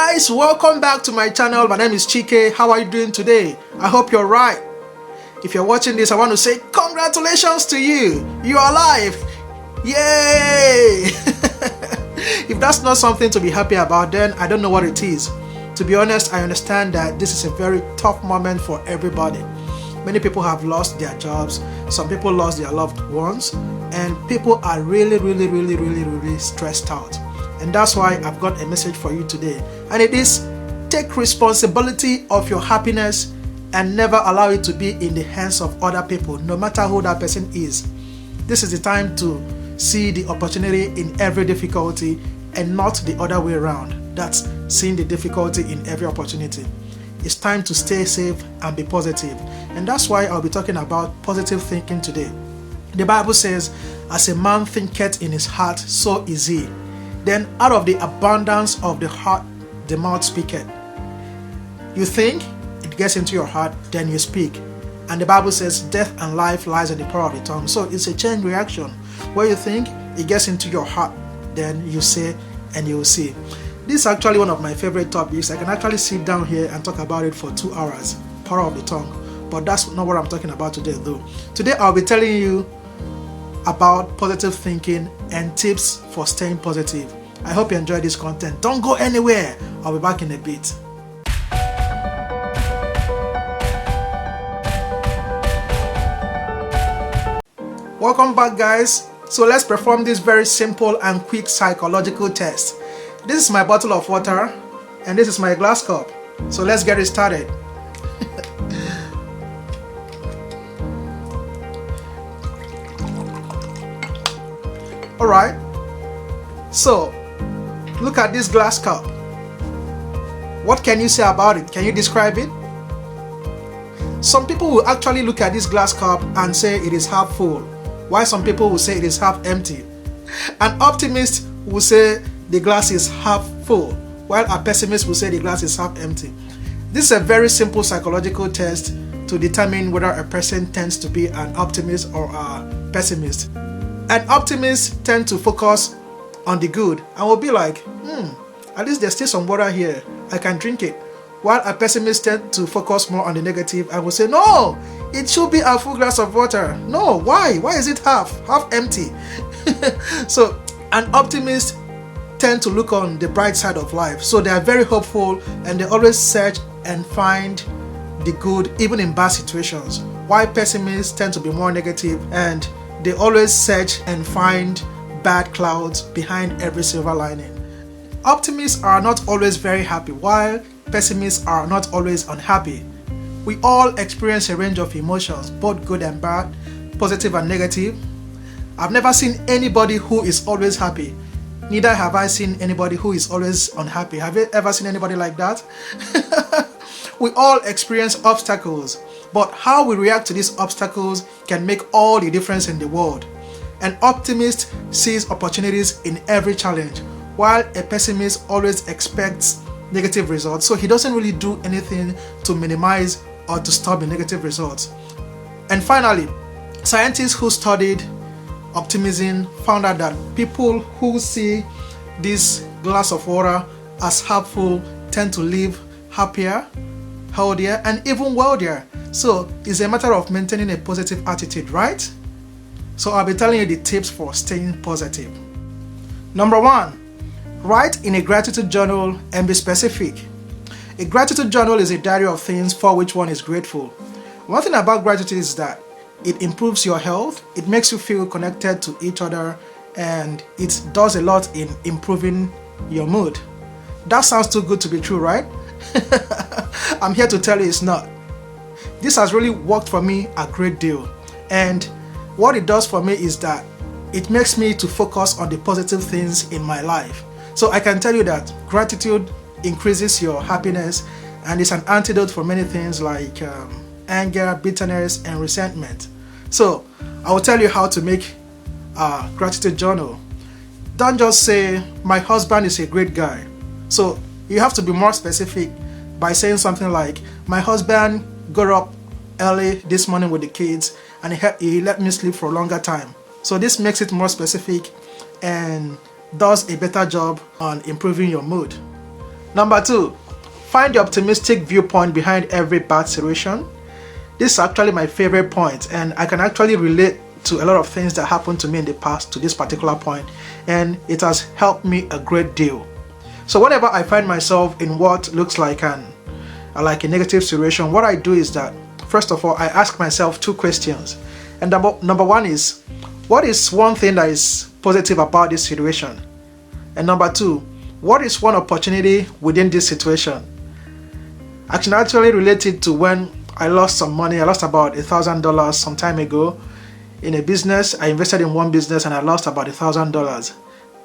guys, welcome back to my channel. My name is Chike. How are you doing today? I hope you're right. If you're watching this, I want to say congratulations to you. You're alive. Yay! If that's not something to be happy about, then I don't know what it is. To be honest, I understand that this is a very tough moment for everybody. Many people have lost their jobs. Some people lost their loved ones. And people are really stressed out. And that's why I've got a message for you today. And it is, take responsibility of your happiness and never allow it to be in the hands of other people, no matter who that person is. This is the time to see the opportunity in every difficulty and not the other way around. That's seeing the difficulty in every opportunity. It's time to stay safe and be positive. And that's why I'll be talking about positive thinking today. The Bible says, as a man thinketh in his heart, so is he. Then out of the abundance of the heart, the mouth speaketh. You think, it gets into your heart, then you speak. And the Bible says, death and life lies in the power of the tongue. So it's a chain reaction. Where you think, it gets into your heart, then you say, and you will see. This is actually one of my favorite topics. I can actually sit down here and talk about it for 2 hours. Power of the tongue. But that's not what I'm talking about today though. Today I'll be telling you about positive thinking and tips for staying positive. I hope you enjoy this content. Don't go anywhere. I'll be back in a bit. Welcome back, guys. So let's perform this very simple and quick psychological test. This is my bottle of water and this is my glass cup. So let's get it started. Alright, so look at this glass cup. What can you say about it? Can you describe it? Some people will actually look at this glass cup and say it is half full, while some people will say it is half empty. An optimist will say the glass is half full, while a pessimist will say the glass is half empty. This is a very simple psychological test to determine whether a person tends to be an optimist or a pessimist. An optimist tend to focus on the good and will be like, at least there's still some water here, I can drink it. While a pessimist tend to focus more on the negative and will say, no, it should be a full glass of water. No, why? Why is it half empty? So an optimist tend to look on the bright side of life. So they are very hopeful and they always search and find the good even in bad situations. While pessimists tend to be more negative and they always search and find bad clouds behind every silver lining. Optimists are not always very happy, while pessimists are not always unhappy. We all experience a range of emotions, both good and bad, positive and negative. I've never seen anybody who is always happy. Neither have I seen anybody who is always unhappy. Have you ever seen anybody like that? We all experience obstacles, but how we react to these obstacles can make all the difference in the world. An optimist sees opportunities in every challenge, while a pessimist always expects negative results, so he doesn't really do anything to minimize or to stop the negative results. And finally, scientists who studied optimism found out that people who see this glass of water as half full tend to live happier, healthier, and even wealthier. So it's a matter of maintaining a positive attitude, right? So I'll be telling you the tips for staying positive. Number 1, write in a gratitude journal and be specific. A gratitude journal is a diary of things for which one is grateful. One thing about gratitude is that it improves your health, it makes you feel connected to each other, and it does a lot in improving your mood. That sounds too good to be true, right? I'm here to tell you it's not. This has really worked for me a great deal, and what it does for me is that it makes me to focus on the positive things in my life. So I can tell you that gratitude increases your happiness and is an antidote for many things like anger, bitterness, and resentment. So I will tell you how to make a gratitude journal. Don't just say, my husband is a great guy. So you have to be more specific by saying something like, my husband got up early this morning with the kids and he let me sleep for a longer time. So this makes it more specific and does a better job on improving your mood. Number 2, find the optimistic viewpoint behind every bad situation. This is actually my favorite point, and I can actually relate to a lot of things that happened to me in the past to this particular point, and it has helped me a great deal. So whenever I find myself in what looks like a negative situation, what I do is that, first of all, I ask myself 2 questions. And number 1 is, what is one thing that is positive about this situation? And number 2, what is one opportunity within this situation? I can actually relate it to when I lost some money. I lost about $1,000 some time ago in a business. I invested in one business and I lost about $1,000.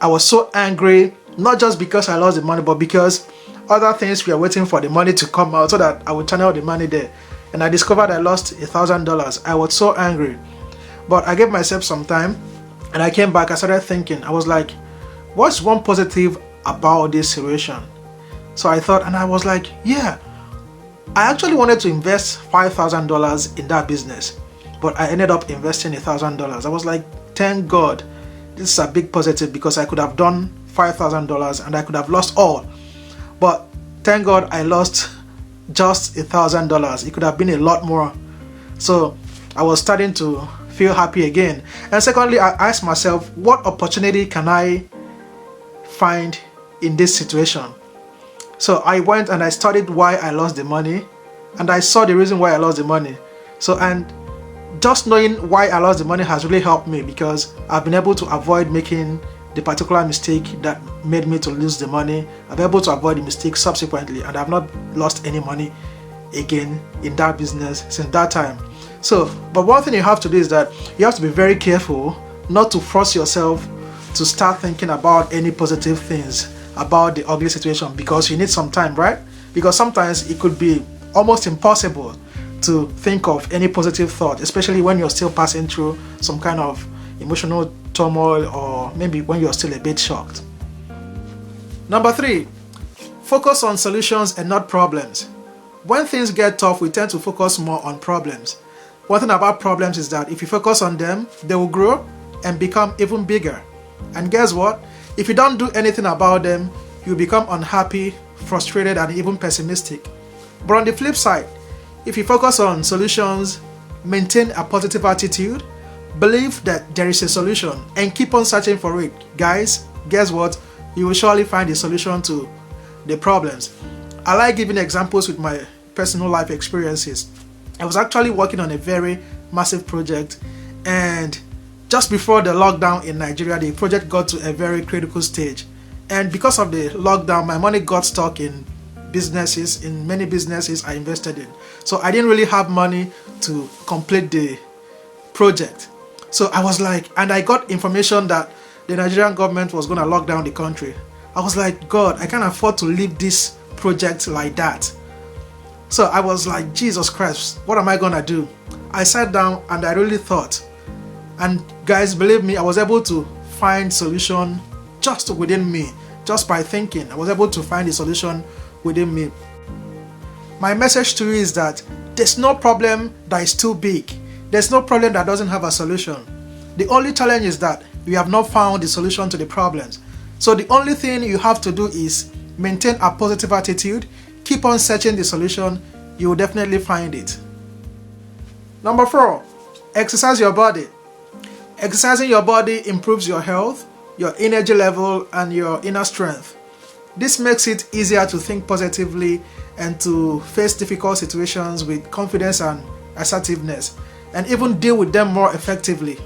I was so angry, not just because I lost the money, but because other things were waiting for the money to come out so that I would channel the money there. And I discovered I lost $1,000. I was so angry. But I gave myself some time and I came back. I started thinking. I was like, what's one positive about this situation? So I thought, and I was like, yeah, I actually wanted to invest $5,000 in that business, but I ended up investing $1,000. I was like, thank God, this is a big positive, because I could have done $5,000 and I could have lost all. But thank God I lost just $1,000. It could have been a lot more. So I was starting to feel happy again. And secondly, I asked myself, what opportunity can I find in this situation? So I went and I studied why I lost the money, and I saw the reason why I lost the money. So, and just knowing why I lost the money has really helped me, because I've been able to avoid making the particular mistake that made me to lose the money. I've been able to avoid the mistake subsequently, and I've not lost any money again in that business since that time. So, but one thing you have to do is that you have to be very careful not to force yourself to start thinking about any positive things about the ugly situation, because you need some time, right? Because sometimes it could be almost impossible to think of any positive thought, especially when you're still passing through some kind of emotional turmoil, or maybe when you're still a bit shocked. Number 3, focus on solutions and not problems. When things get tough, we tend to focus more on problems. One thing about problems is that if you focus on them, they will grow and become even bigger. And guess what? If you don't do anything about them, you become unhappy, frustrated, and even pessimistic. But on the flip side, if you focus on solutions, maintain a positive attitude, believe that there is a solution, and keep on searching for it, guys, guess what? You will surely find a solution to the problems. I like giving examples with my personal life experiences. I was actually working on a very massive project, and just before the lockdown in Nigeria, the project got to a very critical stage. And because of the lockdown, my money got stuck in many businesses I invested in. So I didn't really have money to complete the project. So I was like, and I got information that the Nigerian government was going to lock down the country. I was like, God, I can't afford to leave this project like that. So I was like, Jesus Christ, what am I going to do? I sat down and I really thought. And guys, believe me, I was able to find solution just within me, just by thinking. I was able to find a solution within me. My message to you is that there's no problem that is too big. There's no problem that doesn't have a solution. The only challenge is that you have not found the solution to the problems. So the only thing you have to do is maintain a positive attitude, keep on searching the solution, you will definitely find it. Number 4, exercise your body. Exercising your body improves your health, your energy level, and your inner strength. This makes it easier to think positively and to face difficult situations with confidence and assertiveness, and even deal with them more effectively.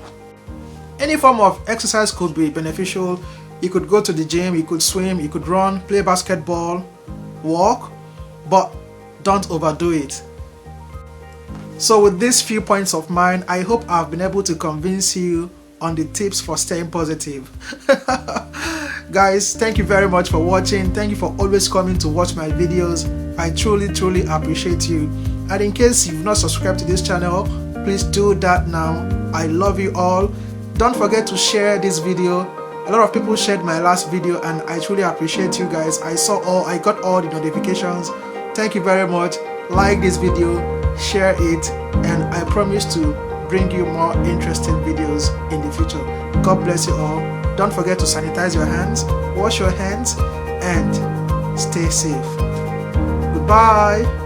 Any form of exercise could be beneficial. You could go to the gym, you could swim, you could run, play basketball, walk, but don't overdo it. So with these few points of mine, I hope I've been able to convince you on the tips for staying positive. Guys, thank you very much for watching. Thank you for always coming to watch my videos. I truly appreciate you. And in case you've not subscribed to this channel, please do that now. I love you all. Don't forget to share this video. A lot of people shared my last video and I truly appreciate you guys. I got all the notifications. Thank you very much. Like this video, share it, and I promise to bring you more interesting videos in the future. God bless you all. Don't forget to sanitize your hands, wash your hands, and Stay safe. Goodbye.